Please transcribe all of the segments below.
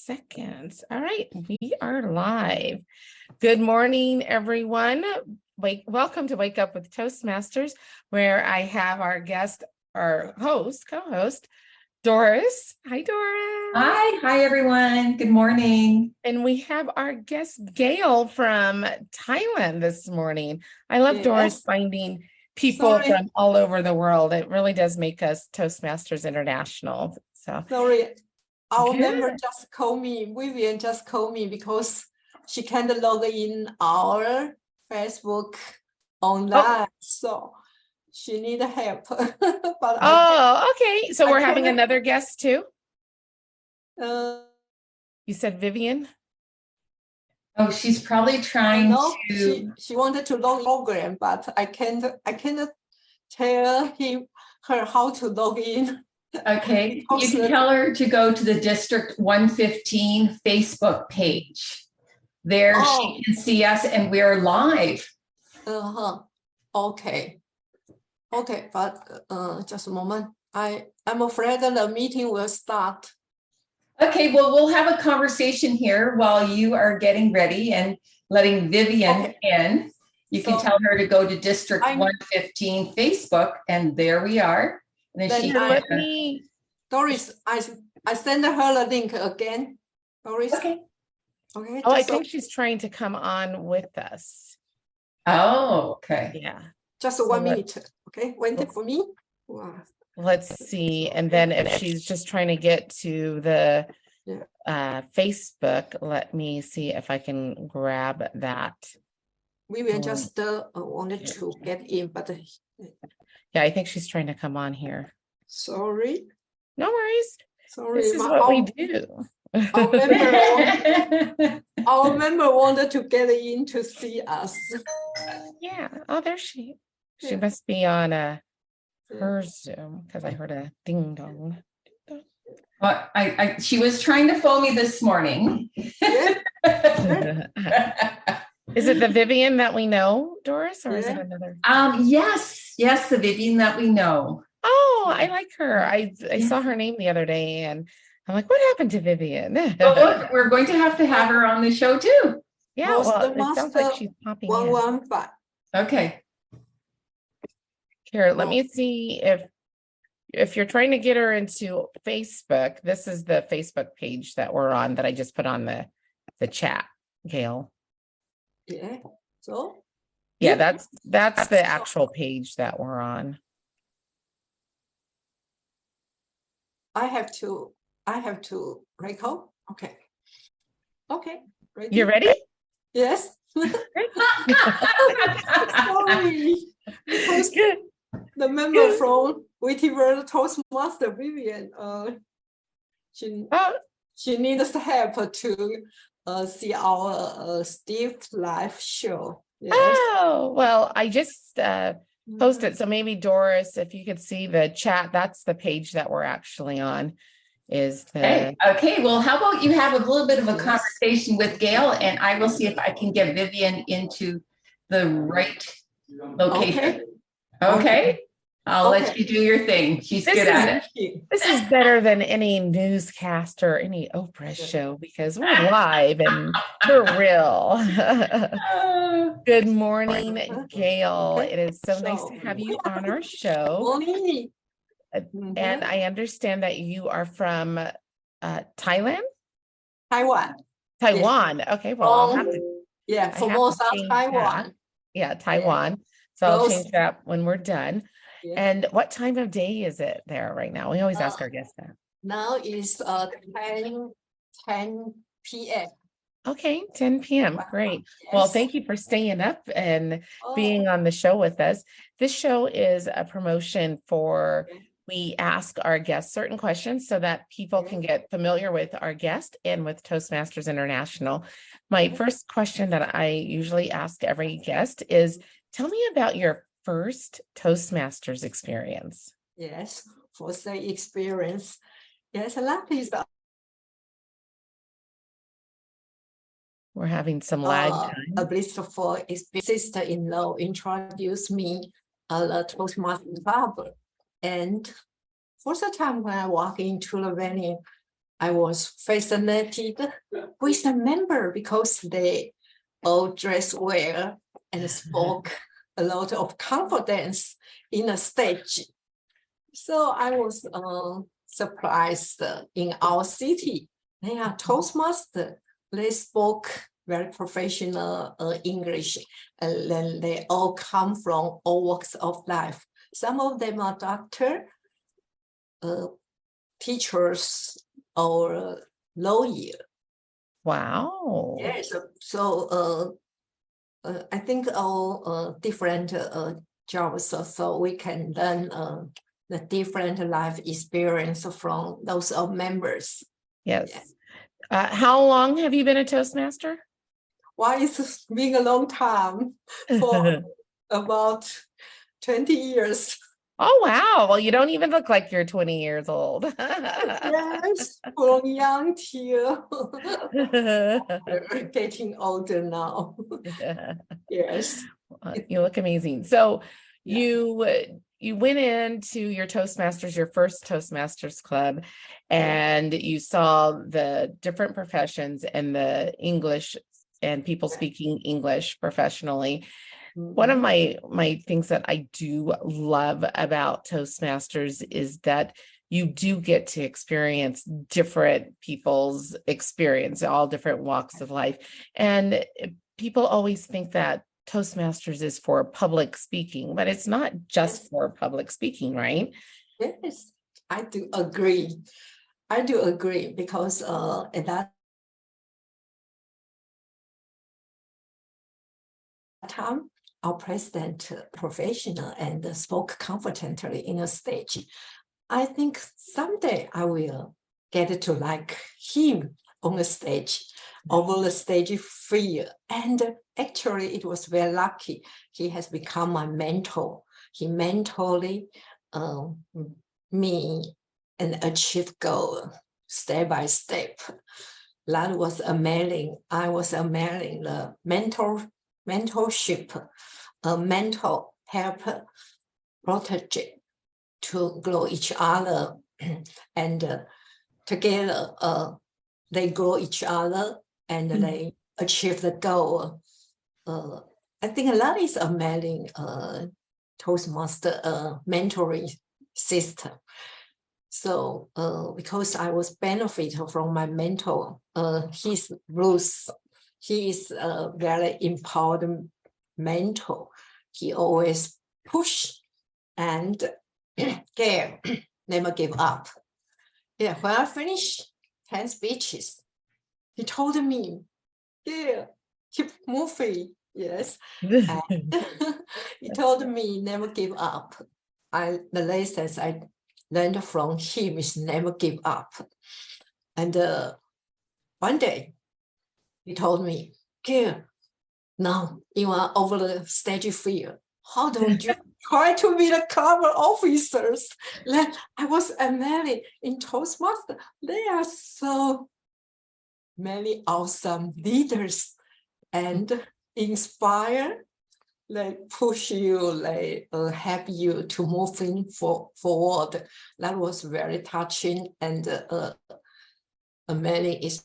seconds. All right, we are live. Good morning, everyone. Welcome to Wake Up with Toastmasters, where I have our guest, our co-host, Doris. Hi, Doris. Hi, everyone. Good morning. And we have our guest, Gail from Thailand this morning. I love Doris finding people from all over the world. It really does make us Toastmasters International. So sorry, our member just called me. Vivian just called me because she can't log in our Facebook online, so she need help. But okay. So we're having another guest too. You said Vivian. Oh, she's probably trying to. She wanted to log in program, but I can't tell her how to log in. Okay, you can tell her to go to the District 115 Facebook page. There she can see us and we're live. Okay, but just a moment. I'm afraid that the meeting will start. Okay, well, we'll have a conversation here while you are getting ready and letting Vivian in. You can tell her to go to District 115 Facebook, and there we are. And then she Doris, I send her the link again. Doris. Okay. Oh, I think she's trying to come on with us. Oh, okay. Yeah. Just 1 minute. Okay, wait for me. Wow. Let's see. And then if she's just trying to get to the Facebook, let me see if I can grab that. We will just wanted to get in, but yeah, I think she's trying to come on here. Sorry. No worries. Sorry. This is what we do. Our member wanted to get in to see us. Yeah. Oh, there she must be on her Zoom because I heard a ding dong. Well, she was trying to phone me this morning. Is it the Vivian that we know, Doris, or is it another? Yes, the Vivian that we know. Oh, I like her. I saw her name the other day, and I'm like, what happened to Vivian? Well, look, we're going to have her on the show too. Yeah, well, it sounds like she's popping in. Okay. Here, let me see if you're trying to get her into Facebook. This is the Facebook page that we're on that I just put on the chat, Gail. Yeah. So. Yeah, that's the actual page that we're on. I have to record. Okay. Ready? You ready? Yes. Sorry. Because the member from Witty World Toastmaster Vivian, she needs help to see our Steve live show. Yes. Oh, well, I just posted. So maybe Doris, if you could see the chat, that's the page that we're actually on. Okay, well, how about you have a little bit of a conversation with Gail, and I will see if I can get Vivian into the right location. Okay. I'll let you do your thing. She's good at it. This is better than any newscast or any Oprah show because we're live and we're real. Good morning, Gail. It is so nice to have you on our show. And I understand that you are from Thailand? Taiwan. Yes. Okay, well, I'll have to. For most of Taiwan. Yeah, Taiwan. So I'll change that when we're done. And what time of day is it there right now? We always ask our guests that. Now is 10 p.m. Okay, 10 p.m. Great. Yes. Well, thank you for staying up and being on the show with us. This show is a promotion for, we ask our guests certain questions so that people can get familiar with our guest and with Toastmasters International. My first question that I usually ask every guest is, tell me about your first Toastmasters experience. Yes, first experience. Yes, that is. We're having some lag time. A blissful sister-in-law introduced me the Toastmasters Club, and for the time when I walk into the venue, I was fascinated with the member because they all dress well and spoke a lot of confidence in the stage. So I was surprised in our city. They are Toastmasters. They spoke very professional English, and then they all come from all walks of life. Some of them are doctors, teachers, or lawyers. Wow. Yes, so I think all different jobs, so we can learn the different life experience from those members. Yes. How long have you been a Toastmaster? Well, it's been a long time, for about 20 years. Oh, wow. Well, you don't even look like you're 20 years old. Yes, from young till getting older now. Yes. You look amazing. So you went into your Toastmasters, your first Toastmasters club, and you saw the different professions and the English and people speaking English professionally. One of my things that I do love about Toastmasters is that you do get to experience different people's experience, all different walks of life. And people always think that Toastmasters is for public speaking, but it's not just for public speaking, right? Yes, I do agree. I do agree because at that time, our president professional and spoke confidently in a stage. I think someday I will get to like him on the stage, over the stage fear. And actually, it was very lucky. He has become my mentor. He mentored me and achieved goal step by step. That was amazing. I was amazing. The mentorship, a mentor help protege to grow each other, and together they grow each other and they achieve the goal. I think that is amazing Toastmaster mentoring system. So because I was benefited from my mentor, his Bruce, he is a very important mentor. He always push and Gail never give up. Yeah, when I finished 10 speeches, he told me, Gail, keep moving. Yes. And he told me never give up. The lessons I learned from him is never give up. And one day he told me, Gail, now you are over the stage fear. How don't you try to be the club officers? Then I was amazed in Toastmasters. There are so many awesome leaders and inspire. They push you, they help you to move forward. That was very touching and amazing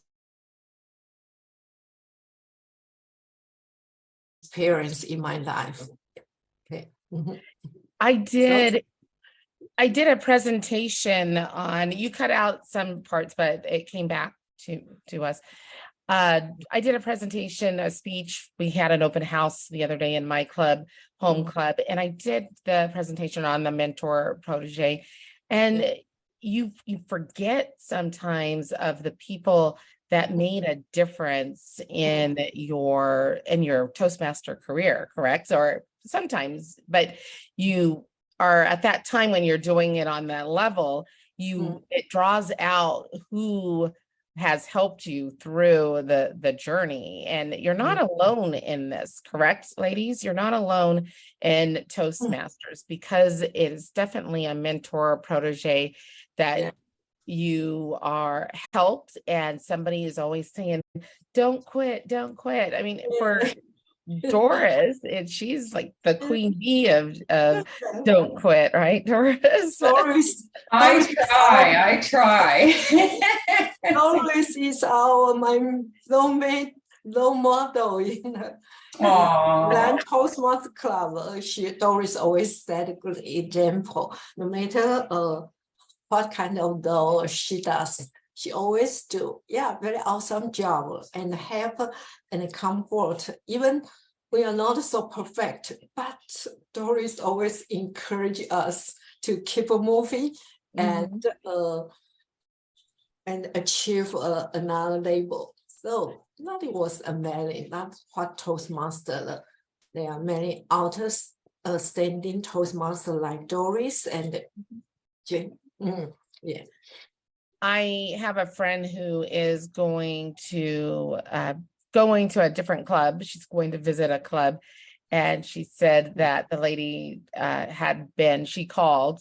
experience in my life. Okay. I did a presentation on, you cut out some parts, but it came back to us. I did a presentation, a speech. We had an open house the other day in my club, home club, and I did the presentation on the mentor protege. And you forget sometimes of the people that made a difference in your Toastmaster career, correct? Or sometimes, but you are at that time when you're doing it on that level, it draws out who has helped you through the journey. And you're not alone in this, correct, ladies? You're not alone in Toastmasters, because it is definitely a mentor protege that you are helped, and somebody is always saying, don't quit, don't quit. I mean, for Doris, and she's like the queen bee of don't quit, right, Doris? I try. Doris is my role model in the Toastmasters Club. Doris always set a good example. No matter what kind of role she does, she always do. Yeah, very awesome job and help and comfort. Even we are not so perfect, but Doris always encourage us to keep moving and achieve another level. So that was amazing. That's what Toastmaster. There are many outstanding Toastmaster like Doris and Jane. Yeah. I have a friend who is going to a different club. She's going to visit a club, and she said that the lady she called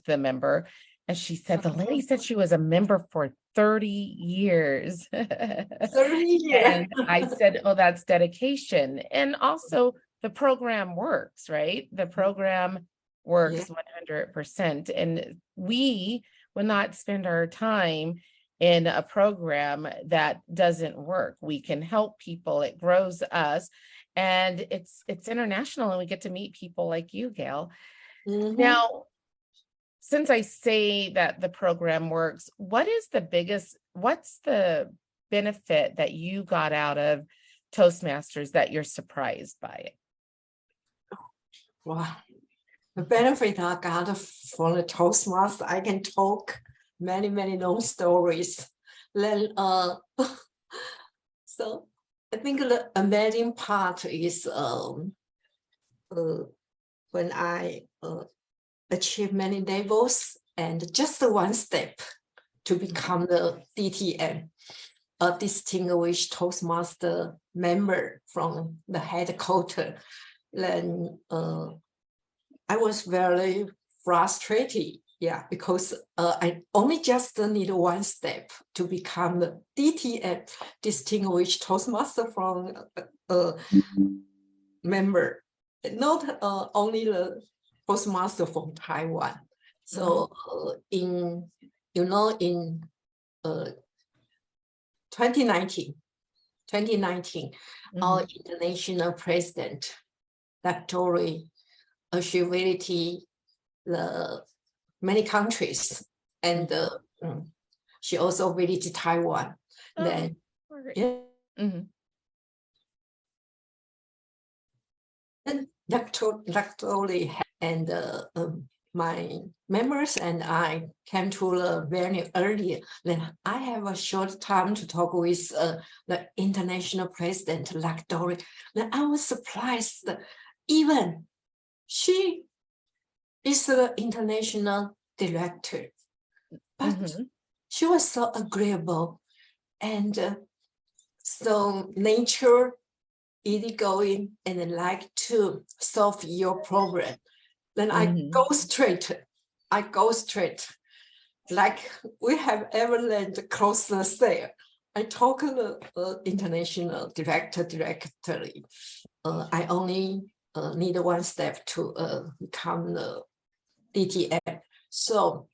the member, and she said the lady said she was a member for 30 years. 30 years. And I said, oh, that's dedication. And also the program works, right? The program works 100%. And we will not spend our time in a program that doesn't work. We can help people. It grows us. And it's international, and we get to meet people like you, Gail. Now, since I say that the program works, what's the benefit that you got out of Toastmasters that you're surprised by it? Wow. The benefit I got from the Toastmasters, I can talk many long stories. Then, so I think the amazing part is when I achieve many levels and just one step to become the DTM, a distinguished Toastmaster member from the headquarters. Then I was very frustrated, because I only just need one step to become the DTM, distinguished Toastmaster from member, not only the Toastmaster from Taiwan. So in 2019, our international president, Dr. She visited the many countries, and she also visited Taiwan. Then, and Dr. and my members and I came to the venue earlier. Then I have a short time to talk with the international president, like Dory. Then I was surprised, even she is the international director, but she was so agreeable and so nature easygoing and like to solve your problem. Then I go straight. Like we have ever learned across the stair. I talk to the international director directly. I only need one step to become the DTM. So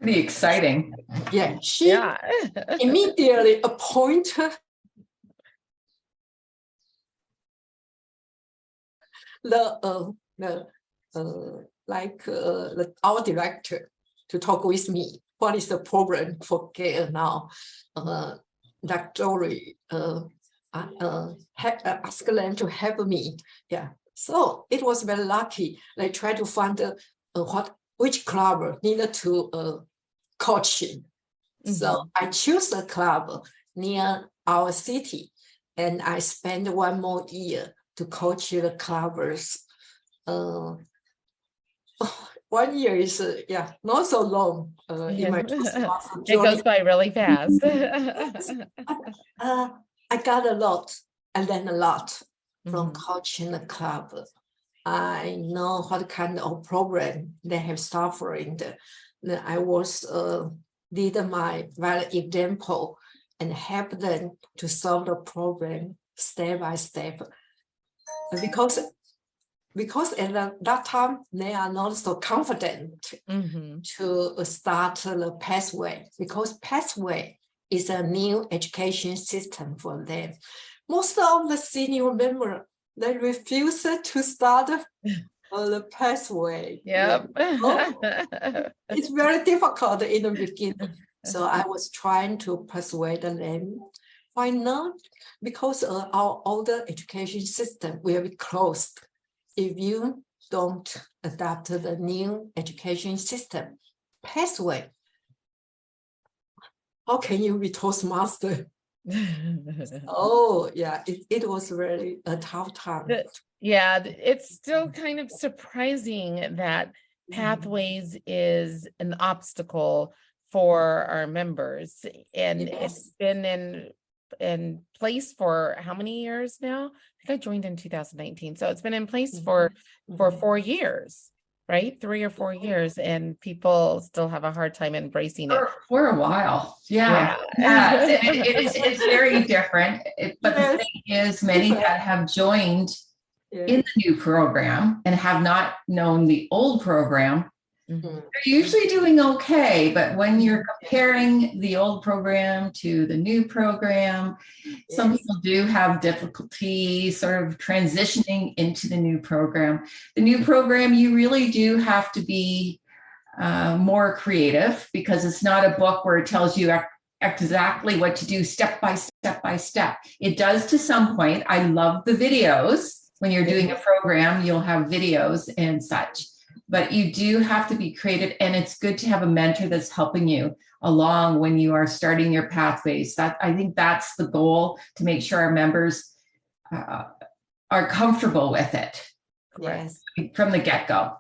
pretty exciting. Yeah, she immediately appointed our director to talk with me. What is the problem for Gail now? Dr. Ask them to help me. Yeah. So it was very lucky. They tried to find which club needed to coaching. So I choose a club near our city, and I spent 1 more year to coach the clubbers. 1 year is not so long in my Toastmaster journey. It goes by really fast. I got a lot. I learned a lot from coaching the club. I know what kind of problem they have suffering. I was lead my valid example and help them to solve the problem step by step. Because at that time, they are not so confident to start the pathway, because pathway is a new education system for them. Most of the senior members, they refuse to start the pathway. Yep. It's very difficult in the beginning. So I was trying to persuade them. Why not? Because our older education system will be closed if you don't adapt to the new education system pathway. How can you be Toastmaster? Oh, yeah, it was really a tough time. Yeah, it's still kind of surprising that Pathways is an obstacle for our members, and it's been in place for how many years now? I think I joined in 2019, so it's been in place for 4 years, right? 3 or 4 years, and people still have a hard time embracing it for a while. Yeah. It's very different. But the thing is, many that have joined in the new program and have not known the old program, they're usually doing okay. But when you're comparing the old program to the new program, some people do have difficulty sort of transitioning into the new program. The new program, you really do have to be more creative, because it's not a book where it tells you exactly what to do step by step by step. It does to some point. I love the videos. When you're doing a program, you'll have videos and such, but you do have to be creative, and it's good to have a mentor that's helping you along when you are starting your pathways. That, I think that's the goal, to make sure our members are comfortable with it from the get-go.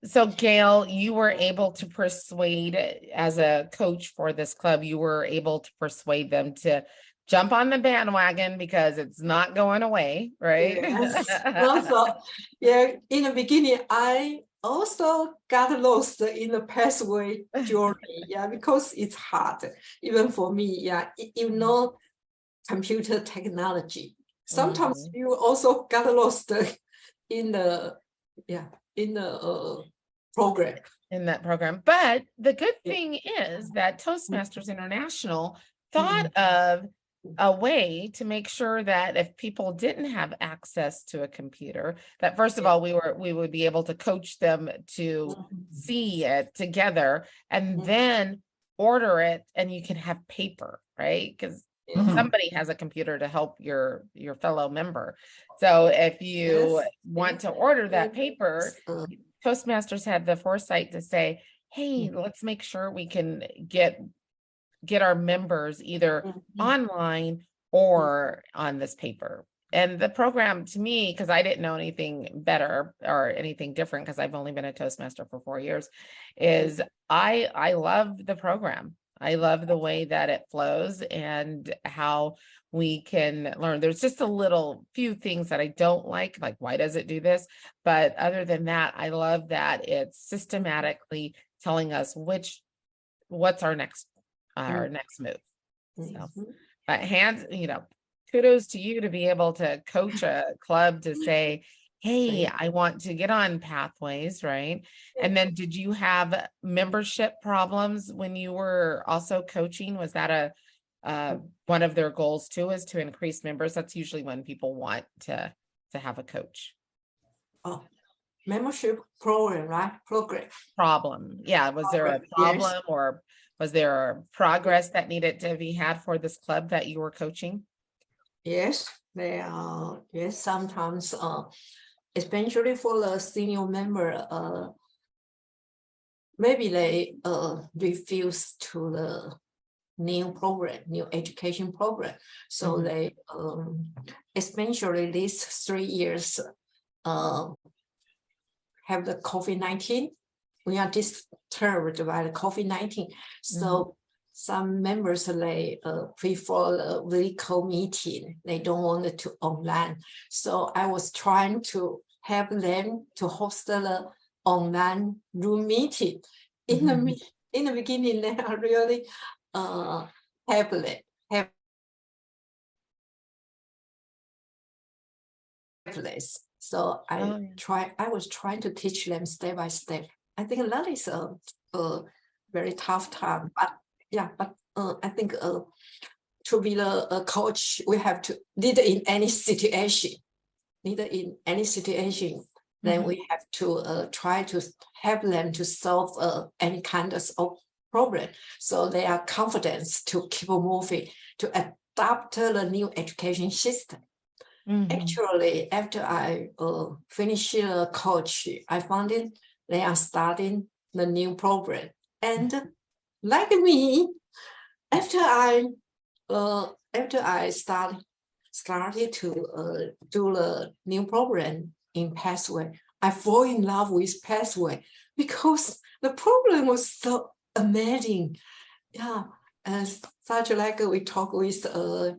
So Gail, you were able to persuade, as a coach for this club, you were able to persuade them to jump on the bandwagon because it's not going away, right? Yes. Also, in the beginning, I also got lost in the pathway journey, because it's hard, even for me, you know, computer technology. Sometimes you also got lost in the program. In that program. But the good thing is that Toastmasters International thought of a way to make sure that if people didn't have access to a computer, that first of all, we would be able to coach them to see it together, and then order it, and you can have paper, right? Because somebody has a computer to help your fellow member. So if you want to order that paper, Toastmasters had the foresight to say, hey, let's make sure we can get our members either online or on this paper. And the program, to me, because I didn't know anything better or anything different, because I've only been a Toastmaster for 4 years, is I love the program. I love the way that it flows and how we can learn. There's just a few things that I don't like why does it do this? But other than that, I love that it's systematically telling us what's our next move. So, but kudos to you to be able to coach a club to say, hey, I want to get on Pathways, right? And then did you have membership problems when you were also coaching? Was that one of their goals too, is to increase members? That's usually when people want to have a coach. Membership program, right? Problem. Yeah. Was there a problem or was there a progress that needed to be had for this club that you were coaching? Yes, they are. Yes, sometimes, especially for the senior member, maybe they refuse to the new education program. So they, especially these 3 years, have the COVID-19. We are disturbed by the COVID-19. So some members, they prefer the vehicle meeting. They don't want it to online. So I was trying to help them to host the online room meeting. In the beginning, they are really helpless. So I was trying to teach them step by step. I think that is a very tough time, but I think to be a coach, we have to lead in any situation. Then we have to try to help them to solve any kind of problem. So they are confident to keep moving, to adapt the new education system. Actually, after I finished coach, I found it they are starting the new program. And like me, after I started to do the new program in Pathway, I fall in love with Pathway because the program was so amazing. Yeah, such like we talk with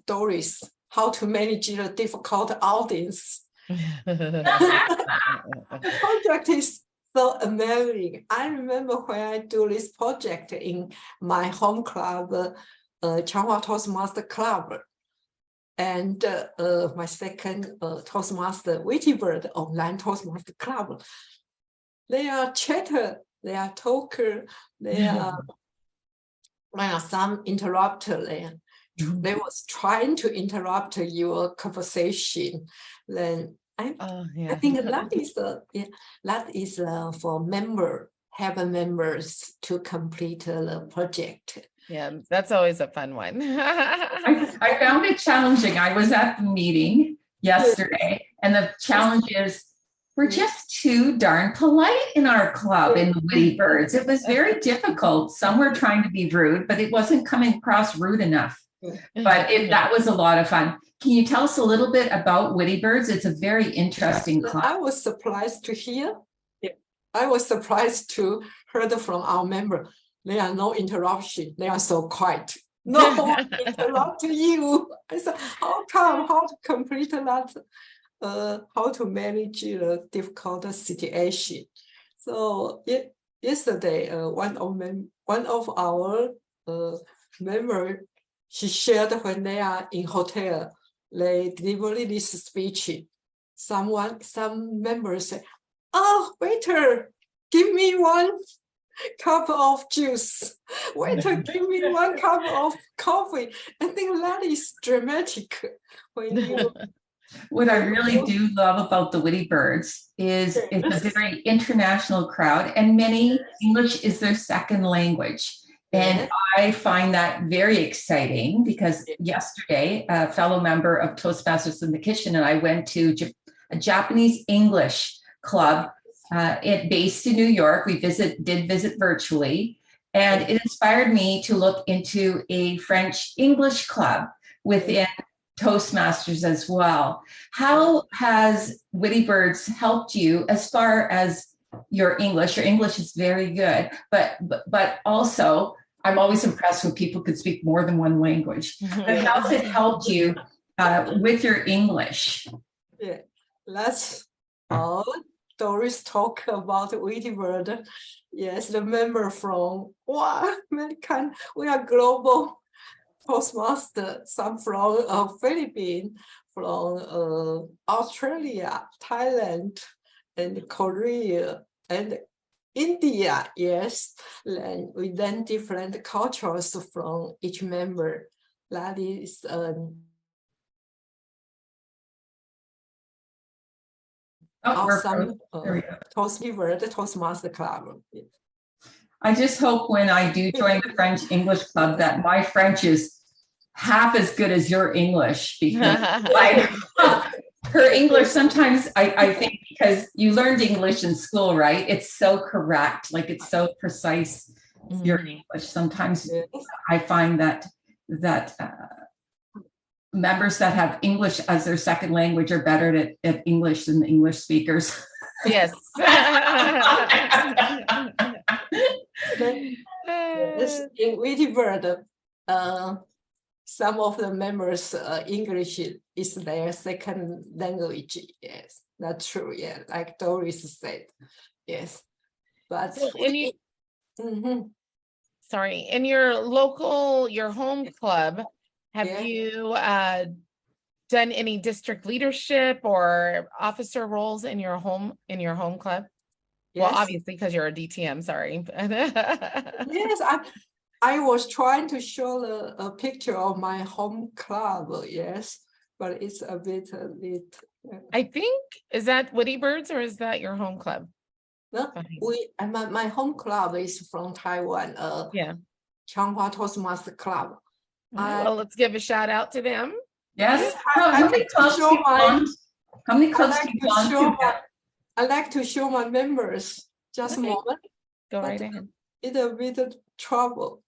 Doris, how to manage the difficult audience. The project is so amazing. I remember when I do this project in my home club, Changhua Toastmaster Club, and my second Toastmaster Witty Bird online Toastmaster Club. They are chatter, they are talker, they are some interrupter there. They was trying to interrupt your conversation. Then I think that is for help members to complete the project. Yeah, that's always a fun one. I found it challenging. I was at the meeting yesterday, and the challenge is we're just too darn polite in our club in the Witty Birds. It was very difficult. Some were trying to be rude, but it wasn't coming across rude enough. But that was a lot of fun. Can you tell us a little bit about Witty Birds? It's a very interesting club. I was surprised to hear. I was surprised to hear from our member. There are no interruption. They are so quiet. No one interrupt you. I said, how come? How to complete that? How to manage the difficult situation? So yesterday, one of our members, she shared when they are in hotel, they deliver this speech. Some members say, "Oh, waiter, give me one cup of juice. Waiter, give me 1 cup of coffee." I think that is dramatic. When you What I really do love about the Witty Birds is it's a very international crowd, and many English is their second language. And I find that very exciting because yesterday, a fellow member of Toastmasters Mission and I went to a Japanese English club based in New York. We did visit virtually, and it inspired me to look into a French English club within Toastmasters as well. How has Witty Birds helped you as far as your English? Your English is very good, but also I'm always impressed when people could speak more than one language. But how has it helped you with your English? Yeah, that's all. Doris talk about Witty Bird. Yes, the member from American. We are global Toastmaster. Some from Philippines, from Australia, Thailand, and Korea, and India. Yes, and we learn different cultures from each member. That is awesome. Toastmaster Club. I just hope when I do join the French English Club that my French is half as good as your English, because her English sometimes I think, because you learned English in school, right? It's so correct, like it's so precise. Your English sometimes I find that members that have English as their second language are better at English than the English speakers. Yes. In Witty Bird, some of the members' English is their second language. Yes, that's true. Yeah, like Doris said. Yes, but so sorry, in your home club, have you done any district leadership or officer roles in your home club? Yes. Well, obviously, because you're a DTM. Sorry. Yes, I was trying to show a picture of my home club, yes, but it's a bit lit. I think, is that Woody Birds or is that your home club? No, my home club is from Taiwan, Yeah. Changhua Toastmasters Club. Well, let's give a shout out to them. Yes. How many clubs do you belong? How many clubs do you belong to? I like to show my members. Just a Okay. moment. Go right ahead. It's a bit trouble.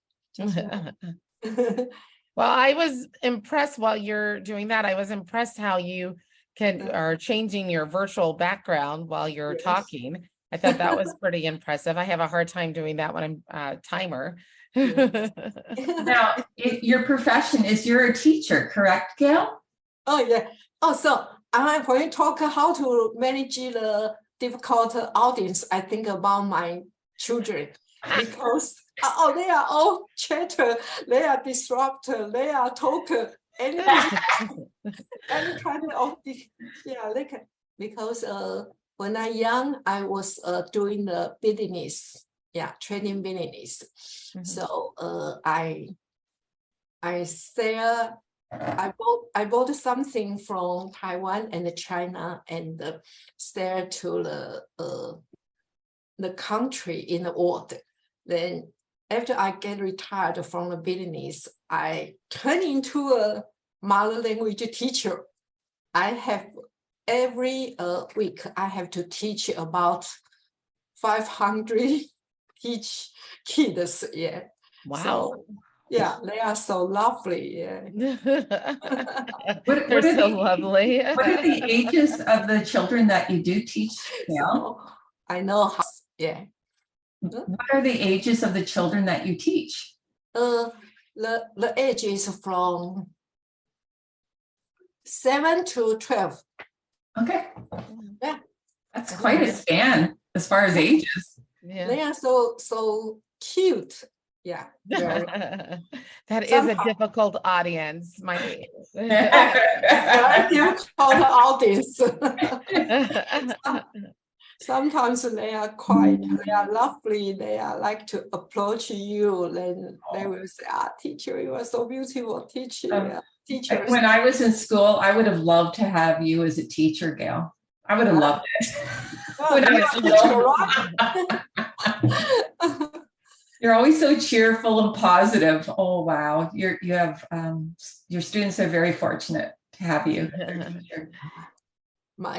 Well, I was impressed while you're doing that. I was impressed how you are changing your virtual background while you're talking. I thought that was pretty impressive. I have a hard time doing that when I'm timer. Now, your profession is you're a teacher, correct, Gail? Oh, yeah. Oh, so when you talk how to manage the difficult audience, I think about my children because they are all chatter, they are disruptor, they are talker, any kind of they can, because when I young, I was doing the business, training business. So I bought something from Taiwan and China and sell to the country in the world. Then after I get retired from the business, I turn into a mother language teacher. I have every week I have to teach about 500 kids. Yeah. Wow. So, yeah, they are so lovely. Yeah. They're so lovely. What are the ages of the children that you do teach? So, I know how. Yeah. What are the ages of the children that you teach? The age is from 7 to 12. Okay. Yeah. That's quite a span as far as ages. Yeah. They are so cute. Yeah. That is a difficult audience. Very difficult audience. Sometimes they are they are lovely. They are like to approach you. Then they will say, teacher, you are so beautiful, teacher. Teachers. When I was in school, I would have loved to have you as a teacher, Gail. I would have loved it. You're always so cheerful and positive. Oh, wow. You have your students are very fortunate to have you.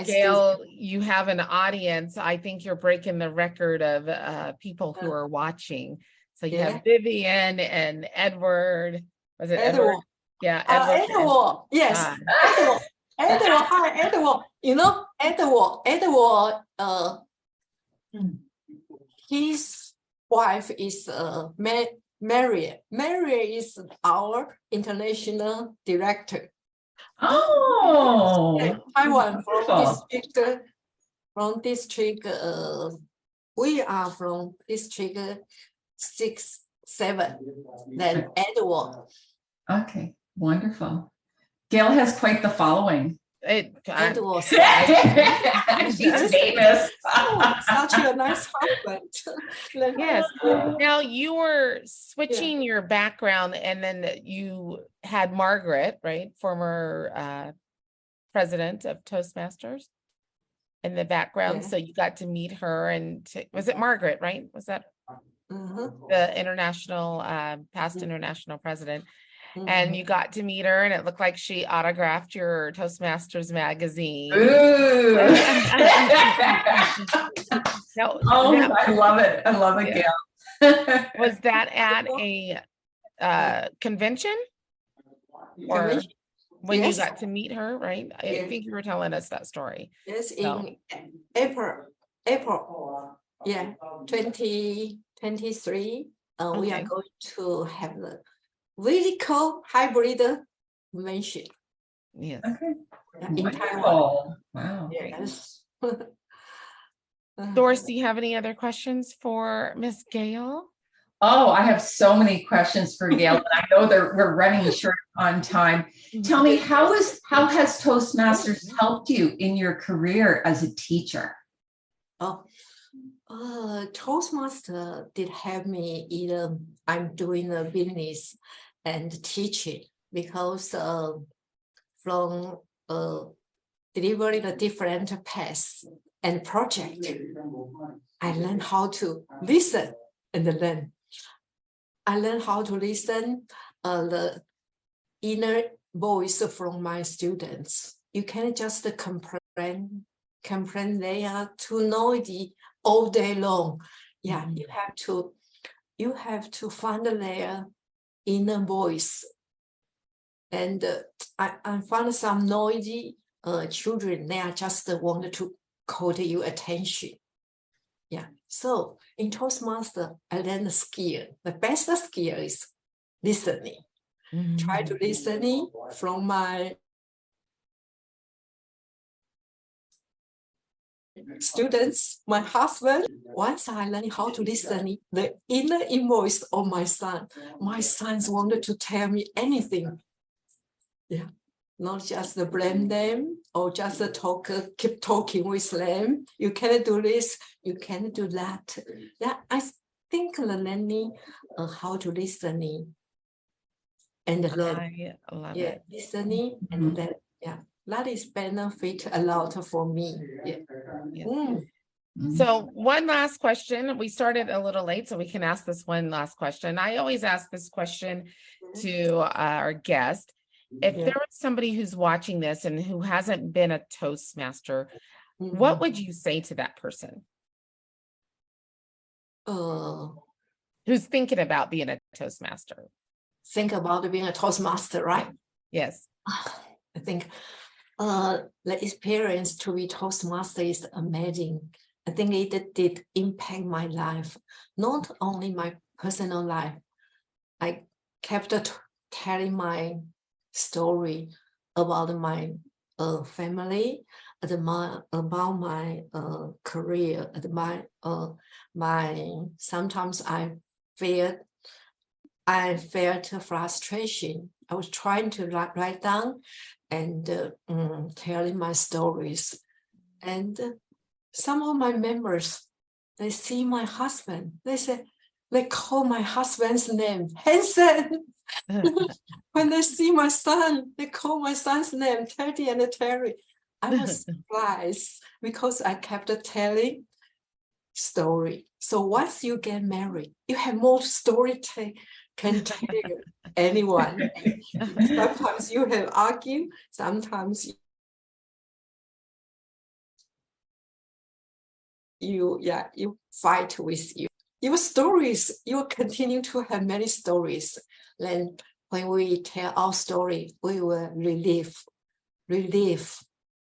Gail, you have an audience. I think you're breaking the record of people who are watching. So you have Vivian and Edward. Was it Edward? Yeah, Edward. Yes. Edward. Hi, Edward. You know, Edward. His wife is Mary. Mary is our international director. Oh, Taiwan from district. We are from district 6, 7. Then Edward. Okay, wonderful. Gail has quite the following. Edward. She's famous. Such a nice husband. Yes. Now you were switching your background, and then you had Margaret, right, former president of Toastmasters, in the background. So you got to meet her, and was it Margaret, right? Was that the international past international president? And you got to meet her, and it looked like she autographed your Toastmasters magazine. Ooh. I love it. I love it, Gail. Was that at a convention? Or when you got to meet her, right? I think you were telling us that story. Yes, in April. Yeah, 2023. We are going to have the really cool hybrid convention. Yes. Okay. In Taiwan. Wow. Yes. Doris, do you have any other questions for Miss Gail? Oh, I have so many questions for Gail, and I know we're running short on time. Tell me, how has Toastmasters helped you in your career as a teacher? Toastmaster did help me either I'm doing a business and teaching because from delivering the different paths and project, I learned how to listen and learn. I learned how to listen the inner voice from my students. You can't just complain they are too noisy all day long. Yeah, you have to find their inner voice. And I found some noisy children, they are just wanted to call your attention. Yeah, so in Toastmaster, I learned a skill. The best skill is listening. Try to listening from my students, my husband. Once I learned how to listen, the inner voice of my sons wanted to tell me anything. Yeah, not just blame them or just keep talking with them. You can't do this, you can't do that. Yeah, I think the learning how to listen and learn. I love it. Listening and then that is benefit a lot for me. So one last question. We started a little late, so we can ask this one last question. I always ask this question to our guest. If there was somebody who's watching this and who hasn't been a Toastmaster, what would you say to that person? Who's thinking about being a Toastmaster? Think about being a Toastmaster, right? Yes. I think the experience to be Toastmaster is amazing. I think it did impact my life, not only my personal life. I kept telling my story about my family, about my career, sometimes I felt frustration. I was trying to write down and telling my stories. And some of my members, they see my husband. They call my husband's name, Hanson. When they see my son, they call my son's name, Teddy and Terry. I was surprised because I kept telling story. So once you get married, you have more story can tell anyone. Sometimes you have argue, sometimes you fight with you. Your stories, you continue to have many stories. Then when we tell our story, we will relive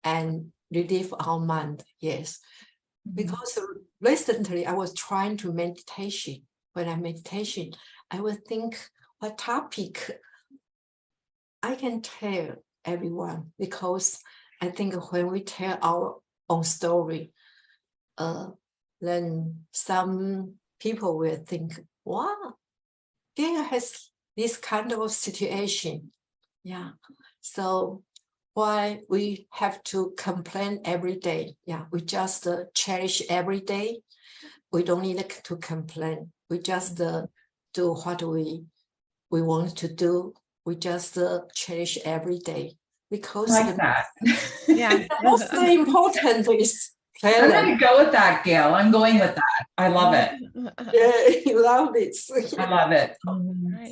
our mind. Yes. Because recently I was trying to meditation. When I meditation, I would think what topic I can tell everyone, because I think when we tell our own story, then some people will think, wow, Gail has this kind of situation. Yeah. So why we have to complain every day? Yeah, we just cherish every day. We don't need to complain. We just do what we want to do. We just cherish every day, because that. Yeah. most important is I'm going to go with that, Gail. I'm going with that. I love it. Yeah, you love it. I love it.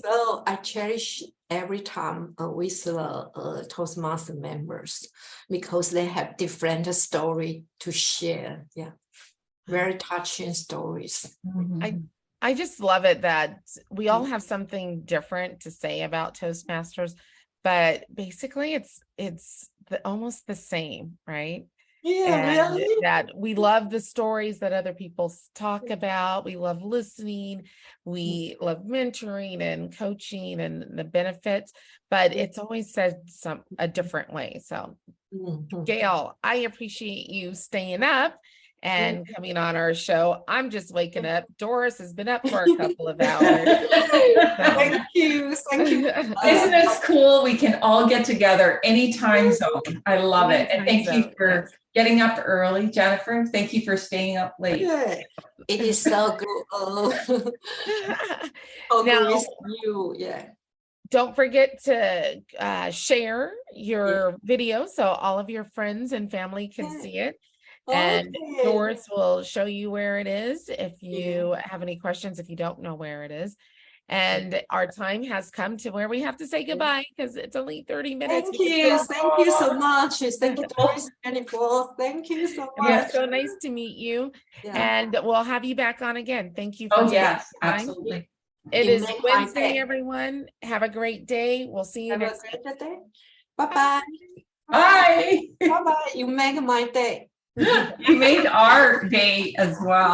So I cherish every time with the Toastmaster members, because they have different story to share. Yeah, very touching stories. I just love it that we all have something different to say about Toastmasters, but basically it's almost the same, right? Yeah, And really? that we love the stories that other people talk about. We love listening. We love mentoring and coaching and the benefits, but it's always said a different way. So Gail, I appreciate you staying up and coming on our show. I'm just waking up. Doris has been up for a couple of hours. Thank you. Thank you. Isn't this cool? We can all get together any time zone. I love it. And thank you for getting up early, Jennifer. Thank you for staying up late. Yeah, it is so good. Now, with you. Yeah. Don't forget to share your video so all of your friends and family can see it. And Doris will show you where it is if you have any questions, if you don't know where it is. And our time has come to where we have to say goodbye because it's only 30 minutes. Thank you so much. Thank you, Doris. Thank you so much. Yeah, so nice to meet you. And we'll have you back on again. Thank you for yes, absolutely. It is Wednesday, everyone. Have a great day. We'll see you next week. Bye-bye. Bye. Bye-bye. You make my day. You made our day as well.